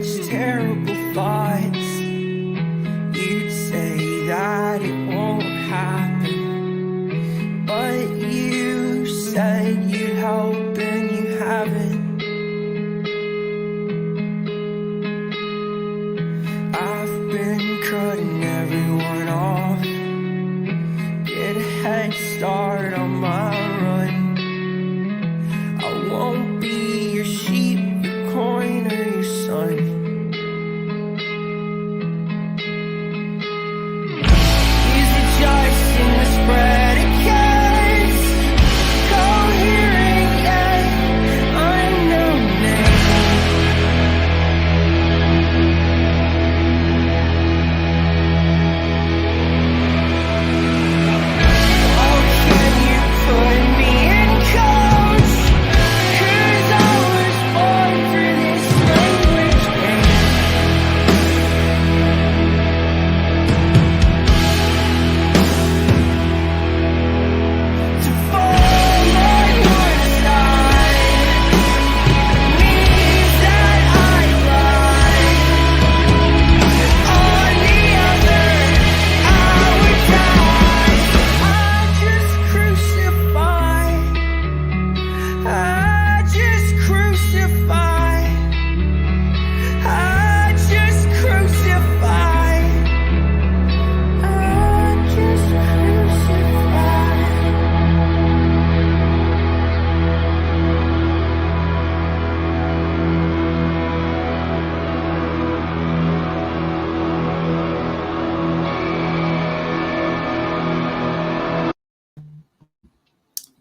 such terrible thoughts. You'd say that it won't happen, but you said you'd help and you haven't. I've been cutting everyone off, get a head start on my run. I won't be your sheep, your coin, or your son. These are just in the predicates, coherent yet unknown names. Oh, can you put me in codes? 'Cause I was born for this language game. To fall on your side means that I lie. On the other, I would die. I just crucify. I just crucify. I just crucify. I just crucify.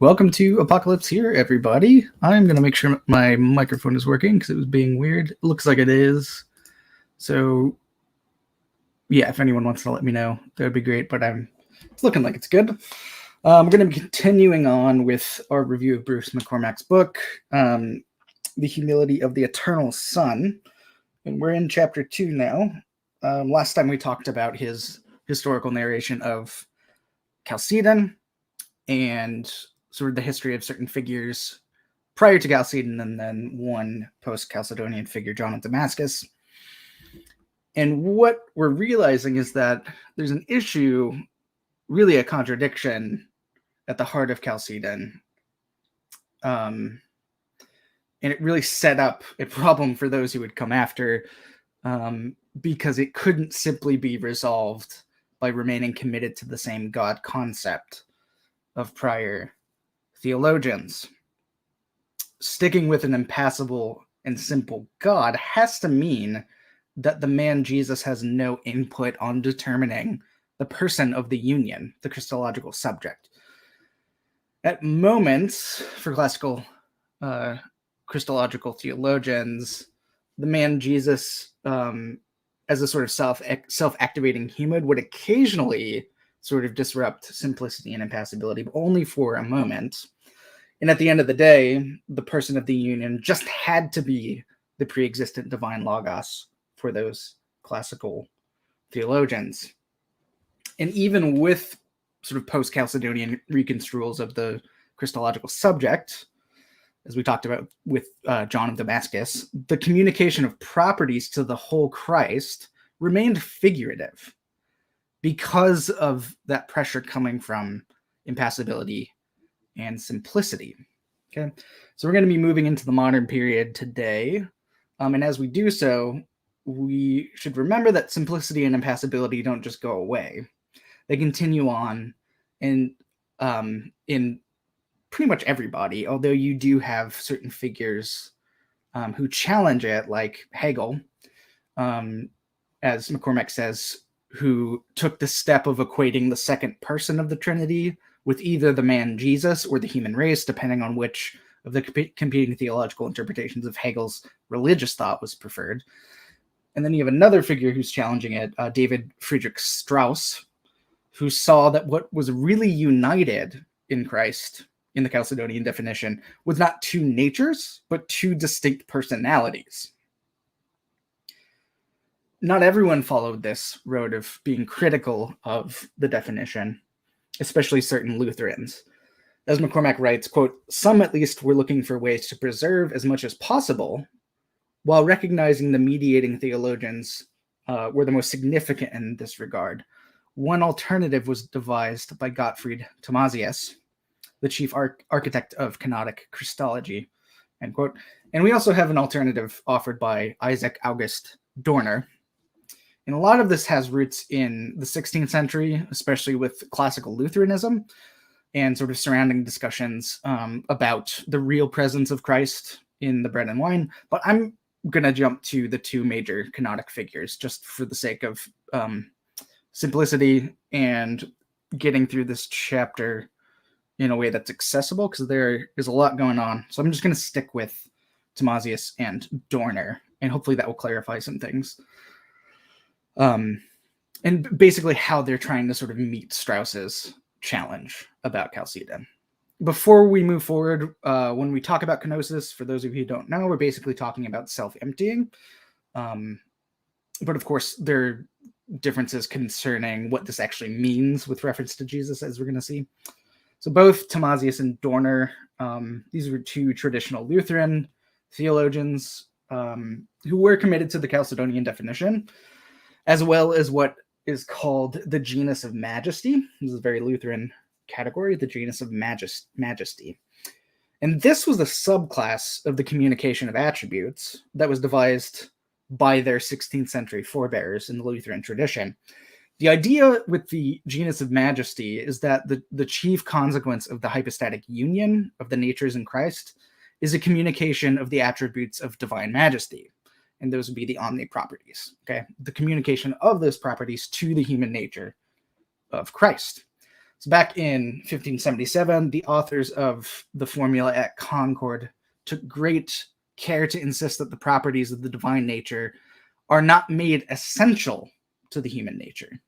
Welcome to Apocalypse Here, everybody. I'm going to make sure my microphone is working because it was being weird. It looks like it is. So, yeah, if anyone wants to let me know, that would be great, but it's looking like it's good. We're going to be continuing on with our review of Bruce McCormack's book, The Humility of the Eternal Son. And we're in chapter 2 now. Last time we talked about his historical narration of Chalcedon and sort of the history of certain figures prior to Chalcedon and then one post-Chalcedonian figure, John of Damascus. And what we're realizing is that there's an issue, really a contradiction, at the heart of Chalcedon. And it really set up a problem for those who would come after, because it couldn't simply be resolved by remaining committed to the same God concept of prior theologians. Sticking with an impassible and simple God has to mean that the man Jesus has no input on determining the person of the union, the Christological subject. At moments, for classical Christological theologians, the man Jesus, as a sort of self-activating human, would occasionally sort of disrupt simplicity and impassibility, but only for a moment. And at the end of the day, the person of the union just had to be the pre-existent divine logos for those classical theologians. And even with sort of post-Chalcedonian reconstruals of the Christological subject, as we talked about with John of Damascus, the communication of properties to the whole Christ remained figurative because of that pressure coming from impassibility and simplicity. Okay, so we're going to be moving into the modern period today. And as we do so, we should remember that simplicity and impassibility don't just go away. They continue on in pretty much everybody, although you do have certain figures who challenge it, like Hegel, as McCormack says, who took the step of equating the second person of the Trinity with either the man Jesus or the human race, depending on which of the competing theological interpretations of Hegel's religious thought was preferred. And then you have another figure who's challenging it, David Friedrich Strauss, who saw that what was really united in Christ, in the Chalcedonian definition, was not two natures, but two distinct personalities. Not everyone followed this road of being critical of the definition, especially certain Lutherans. As McCormack writes, quote, "Some at least were looking for ways to preserve as much as possible while recognizing the mediating theologians were the most significant in this regard, one alternative was devised by Gottfried Thomasius, the chief architect of Kenotic Christology, end quote. And we also have an alternative offered by Isaac August Dorner. And a lot of this has roots in the 16th century, especially with classical Lutheranism and sort of surrounding discussions about the real presence of Christ in the bread and wine. But I'm going to jump to the two major canonic figures just for the sake of simplicity and getting through this chapter in a way that's accessible, because there is a lot going on. So I'm just going to stick with Thomasius and Dorner, and hopefully that will clarify some things. And basically how they're trying to sort of meet Strauss's challenge about Chalcedon. Before we move forward, when we talk about kenosis, for those of you who don't know, we're basically talking about self-emptying. But of course, there are differences concerning what this actually means with reference to Jesus, as we're going to see. So both Thomasius and Dorner, these were two traditional Lutheran theologians who were committed to the Chalcedonian definition, as well as what is called the genus of majesty. This is a very Lutheran category, the genus of majesty. And this was a subclass of the communication of attributes that was devised by their 16th century forebears in the Lutheran tradition. The idea with the genus of majesty is that the chief consequence of the hypostatic union of the natures in Christ is a communication of the attributes of divine majesty. And those would be the omni-properties, okay? The communication of those properties to the human nature of Christ. So back in 1577, the authors of the Formula at Concord took great care to insist that the properties of the divine nature are not made essential to the human nature.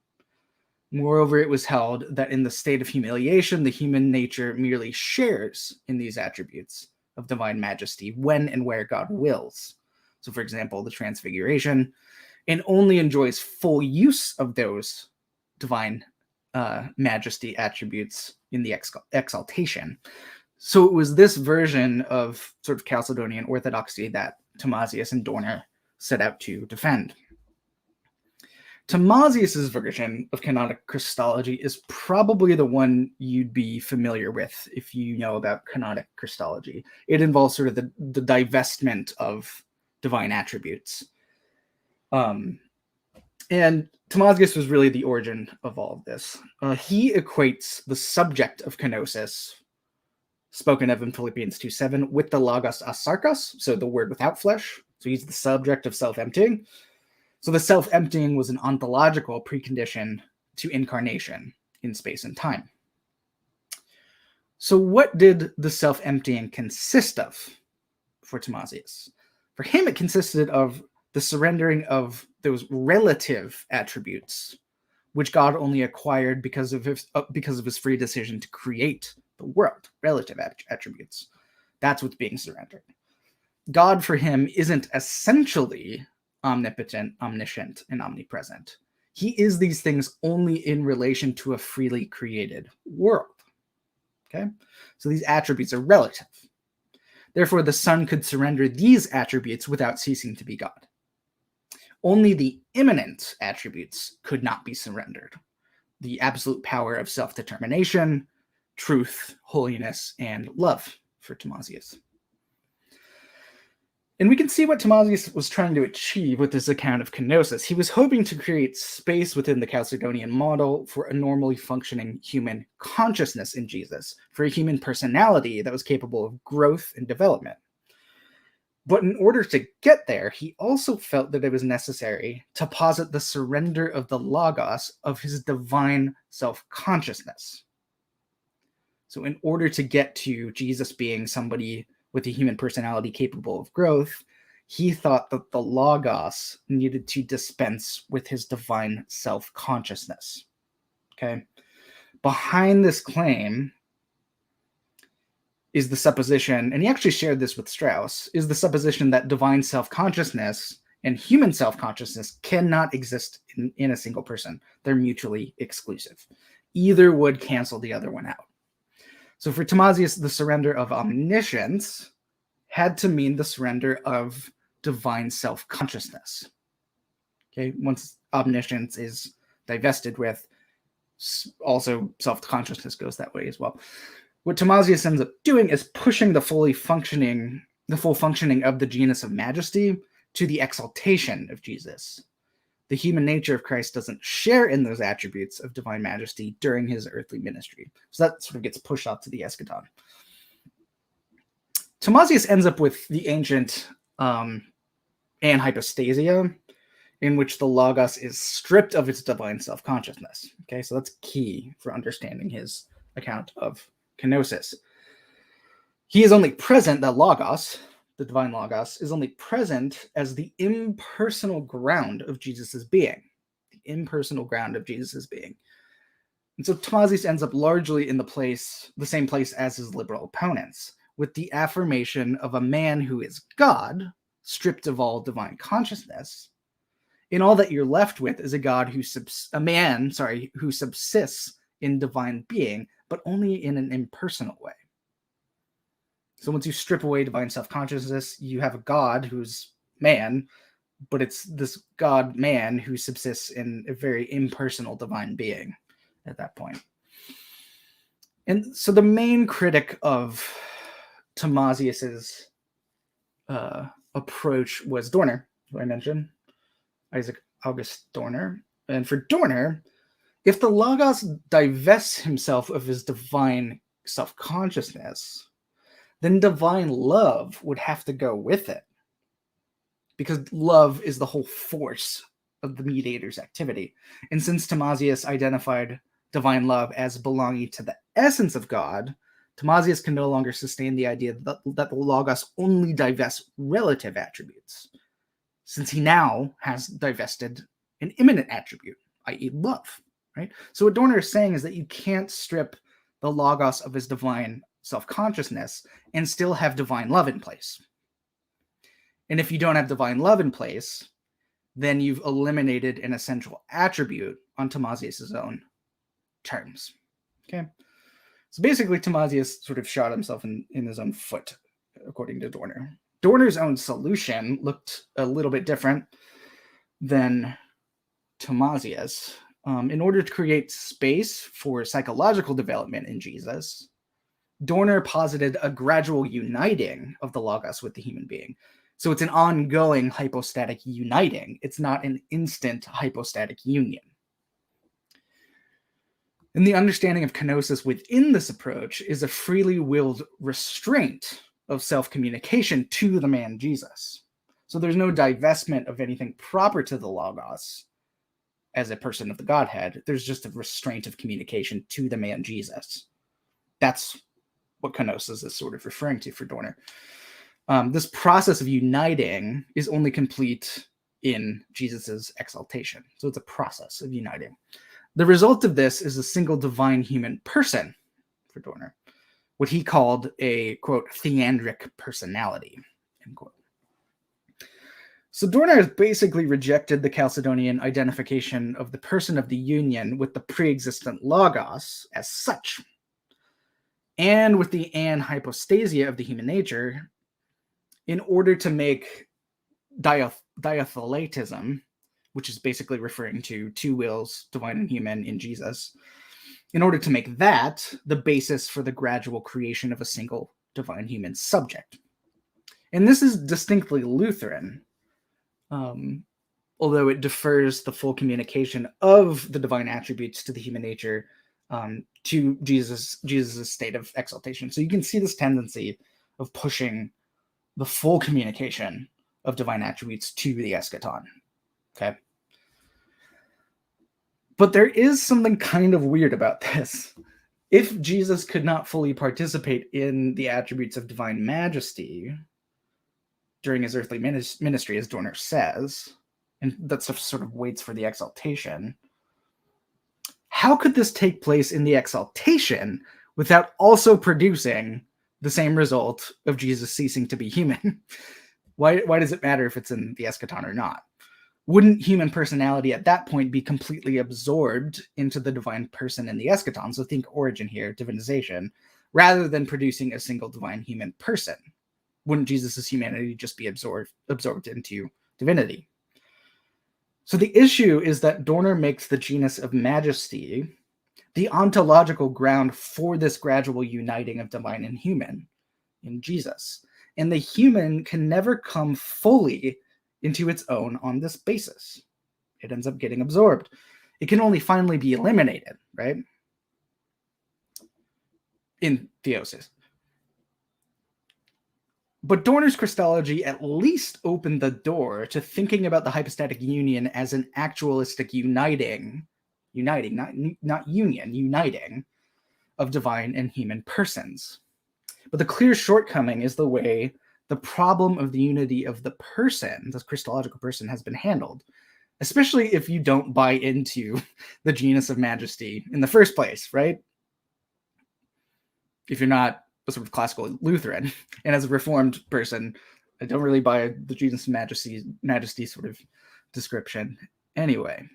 Moreover, it was held that in the state of humiliation, the human nature merely shares in these attributes of divine majesty when and where God wills. So, for example, the Transfiguration, and only enjoys full use of those divine majesty attributes in the exaltation. So it was this version of sort of Chalcedonian orthodoxy that Thomasius and Dorner set out to defend. Thomasius's version of canonic Christology is probably the one you'd be familiar with if you know about canonic Christology. It involves sort of the divestment of divine attributes. And Thomasius was really the origin of all of this. He equates the subject of kenosis, spoken of in Philippians 2:7, with the logos asarkos, so the word without flesh. So he's the subject of self-emptying. So the self-emptying was an ontological precondition to incarnation in space and time. So what did the self-emptying consist of for Thomasius? For him, it consisted of the surrendering of those relative attributes, which God only acquired because of his free decision to create the world. Relative attributes. That's what's being surrendered. God, for him, isn't essentially omnipotent, omniscient, and omnipresent. He is these things only in relation to a freely created world. Okay? So these attributes are relative. Therefore, the Son could surrender these attributes without ceasing to be God. Only the immanent attributes could not be surrendered. The absolute power of self-determination, truth, holiness, and love for Thomasius. And we can see what Thomasius was trying to achieve with this account of kenosis. He was hoping to create space within the Chalcedonian model for a normally functioning human consciousness in Jesus, for a human personality that was capable of growth and development. But in order to get there, he also felt that it was necessary to posit the surrender of the logos of his divine self-consciousness. So in order to get to Jesus being somebody with a human personality capable of growth, he thought that the logos needed to dispense with his divine self-consciousness. Okay? Behind this claim is the supposition, and he actually shared this with Strauss, is the supposition that divine self-consciousness and human self-consciousness cannot exist in a single person. They're mutually exclusive. Either would cancel the other one out. So for Thomasius, the surrender of omniscience had to mean the surrender of divine self-consciousness. Okay, once omniscience is divested with, also self-consciousness goes that way as well. What Thomasius ends up doing is pushing the full functioning of the genus of majesty to the exaltation of Jesus. The human nature of Christ doesn't share in those attributes of divine majesty during his earthly ministry. So that sort of gets pushed out to the eschaton. Thomasius ends up with the ancient anhypostasia, in which the Logos is stripped of its divine self-consciousness. Okay, so that's key for understanding his account of kenosis. He is only present, the Logos, the divine Logos, is only present as the impersonal ground of Jesus' being. The impersonal ground of Jesus' being. And so Thomasius ends up largely in the same place as his liberal opponents, with the affirmation of a man who is God, stripped of all divine consciousness. And all that you're left with is a man who subsists in divine being, but only in an impersonal way. So once you strip away divine self-consciousness, you have a God who's man, but it's this God man who subsists in a very impersonal divine being at that point. And so the main critic of Thomasius's approach was Dorner, who I mentioned, Isaac August Dorner. And for Dorner, if the Logos divests himself of his divine self-consciousness, then divine love would have to go with it, because love is the whole force of the mediator's activity. And since Thomasius identified divine love as belonging to the essence of God, Thomasius can no longer sustain the idea that the Logos only divests relative attributes, since he now has divested an immanent attribute, i.e. love. Right? So what Dorner is saying is that you can't strip the Logos of his divine self-consciousness and still have divine love in place. And if you don't have divine love in place, then you've eliminated an essential attribute on Thomasius' own terms. Okay? So basically, Thomasius sort of shot himself in his own foot, according to Dorner. Dorner's own solution looked a little bit different than Thomasius. In order to create space for psychological development in Jesus, Dorner posited a gradual uniting of the Logos with the human being. So it's an ongoing hypostatic uniting. It's not an instant hypostatic union. And the understanding of kenosis within this approach is a freely willed restraint of self-communication to the man Jesus. So there's no divestment of anything proper to the Logos as a person of the Godhead. There's just a restraint of communication to the man Jesus. That's what kenosis is sort of referring to for Dorner. This process of uniting is only complete in Jesus's exaltation. So it's a process of uniting. The result of this is a single divine human person for Dorner, what he called a, quote, theandric personality, end quote. So Dorner has basically rejected the Chalcedonian identification of the person of the union with the pre-existent Logos as such, and with the anhypostasia of the human nature, in order to make diatheletism, which is basically referring to two wills, divine and human, in Jesus, in order to make that the basis for the gradual creation of a single divine human subject. And this is distinctly Lutheran, although it defers the full communication of the divine attributes to the human nature to Jesus' state of exaltation. So you can see this tendency of pushing the full communication of divine attributes to the eschaton. Okay. But there is something kind of weird about this. If Jesus could not fully participate in the attributes of divine majesty during his earthly ministry, as Dorner says, and that sort of waits for the exaltation, how could this take place in the exaltation without also producing the same result of Jesus ceasing to be human? Why does it matter if it's in the eschaton or not? Wouldn't human personality at that point be completely absorbed into the divine person in the eschaton? So think origin here, divinization, rather than producing a single divine human person. wouldn't Jesus' humanity just be absorbed into divinity? So the issue is that Dorner makes the genus of majesty the ontological ground for this gradual uniting of divine and human in Jesus. And the human can never come fully into its own on this basis. It ends up getting absorbed. It can only finally be eliminated, right? In theosis. But Dorner's Christology at least opened the door to thinking about the hypostatic union as an actualistic uniting, not union, uniting of divine and human persons. But the clear shortcoming is the way the problem of the unity of the person, this Christological person, has been handled, especially if you don't buy into the genus of majesty in the first place, right? If you're not a sort of classical Lutheran, and as a Reformed person, I don't really buy the genus of majesty sort of description. Anyway.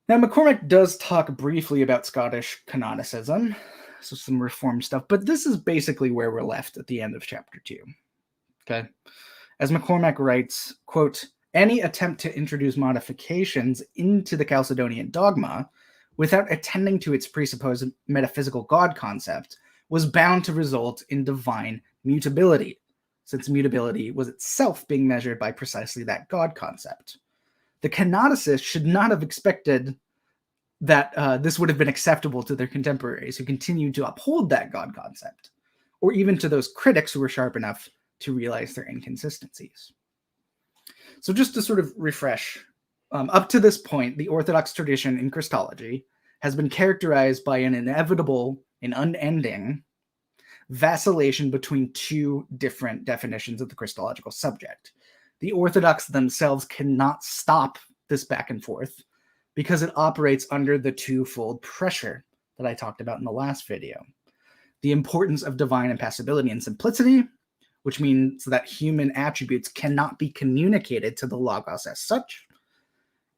Now, McCormack does talk briefly about Scottish canonicism, so some Reformed stuff, but this is basically where we're left at the end of chapter 2. Okay? As McCormack writes, quote, any attempt to introduce modifications into the Chalcedonian dogma without attending to its presupposed metaphysical God concept was bound to result in divine mutability, since mutability was itself being measured by precisely that God concept. The canonicists should not have expected that this would have been acceptable to their contemporaries who continued to uphold that God concept, or even to those critics who were sharp enough to realize their inconsistencies. So just to sort of refresh, up to this point, the Orthodox tradition in Christology has been characterized by an inevitable and unending vacillation between two different definitions of the Christological subject. The Orthodox themselves cannot stop this back and forth because it operates under the twofold pressure that I talked about in the last video. The importance of divine impassibility and simplicity, which means that human attributes cannot be communicated to the Logos as such,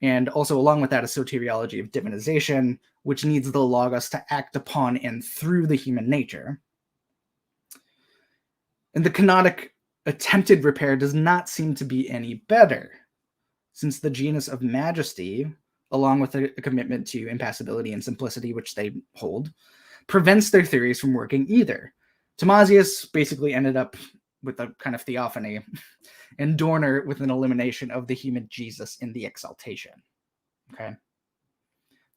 and also along with that a soteriology of divinization, which needs the Logos to act upon and through the human nature. And the Kenotic attempted repair does not seem to be any better, since the genus of majesty, along with a commitment to impassibility and simplicity, which they hold, prevents their theories from working either. Thomasius basically ended up with a kind of theophany, and Dorner with an elimination of the human Jesus in the exaltation. Okay?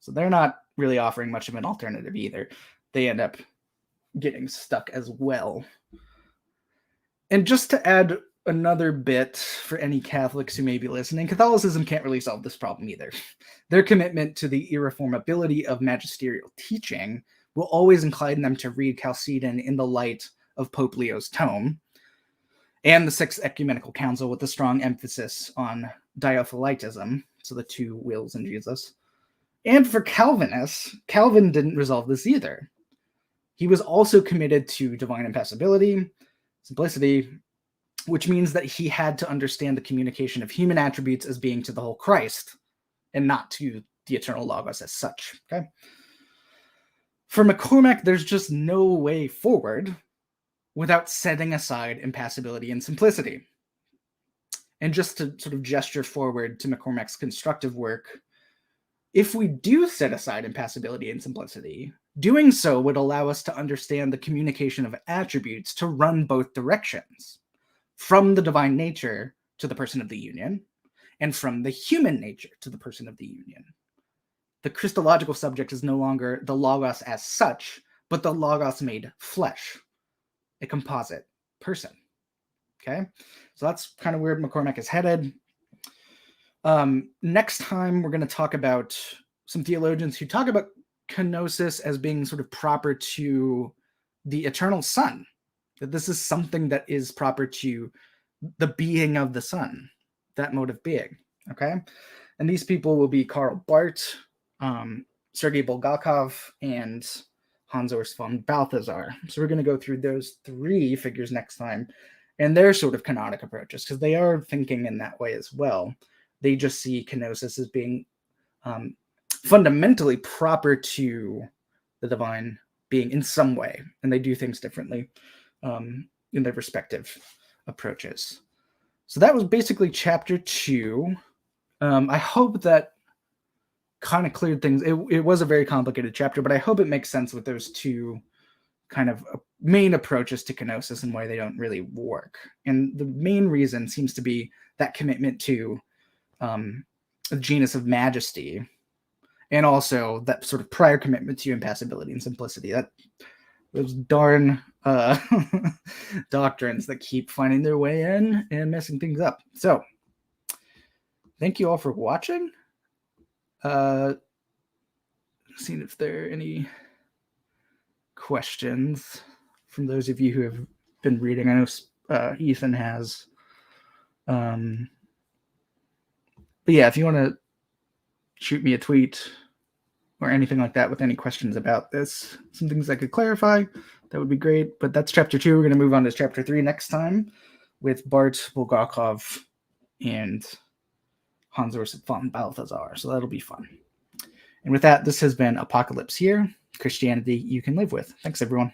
So they're not really offering much of an alternative either. They end up getting stuck as well. And just to add another bit for any Catholics who may be listening, Catholicism can't really solve this problem either. Their commitment to the irreformability of magisterial teaching will always incline them to read Chalcedon in the light of Pope Leo's tome and the Sixth Ecumenical Council with a strong emphasis on diophilitism, so the two wills in Jesus. And for Calvinists, Calvin didn't resolve this either. He was also committed to divine impassibility, simplicity, which means that he had to understand the communication of human attributes as being to the whole Christ and not to the eternal Logos as such. Okay? For McCormack, there's just no way forward without setting aside impassibility and simplicity. And just to sort of gesture forward to McCormack's constructive work, if we do set aside impassibility and simplicity, doing so would allow us to understand the communication of attributes to run both directions, from the divine nature to the person of the union, and from the human nature to the person of the union. The Christological subject is no longer the Logos as such, but the Logos made flesh, a composite person. Okay? So that's kind of where McCormack is headed. Next time, we're going to talk about some theologians who talk about kenosis as being sort of proper to the eternal Son, that this is something that is proper to the being of the Son, that mode of being. Okay? And these people will be Karl Barth, Sergei Bulgakov, and Hans Urs von Balthasar. So we're going to go through those three figures next time and their sort of canonic approaches, because they are thinking in that way as well. They just see kenosis as being fundamentally proper to the divine being in some way, and they do things differently. in their respective approaches. So that was basically chapter 2. I hope that kind of cleared things. It was a very complicated chapter, but I hope it makes sense with those two kind of main approaches to kenosis and why they don't really work. And the main reason seems to be that commitment to the genus of majesty, and also that sort of prior commitment to impassibility and simplicity. That those darn doctrines that keep finding their way in and messing things up. So thank you all for watching. Seeing if there are any questions from those of you who have been reading. I know Ethan has. But yeah, if you want to shoot me a tweet or anything like that with any questions about this, some things I could clarify, that would be great. But that's chapter 2. We're going to move on to chapter 3 next time with Bart Bulgakov and Hans Urs von Balthasar. So that'll be fun. And with that, this has been Apocalypse Here, Christianity You Can Live With. Thanks, everyone.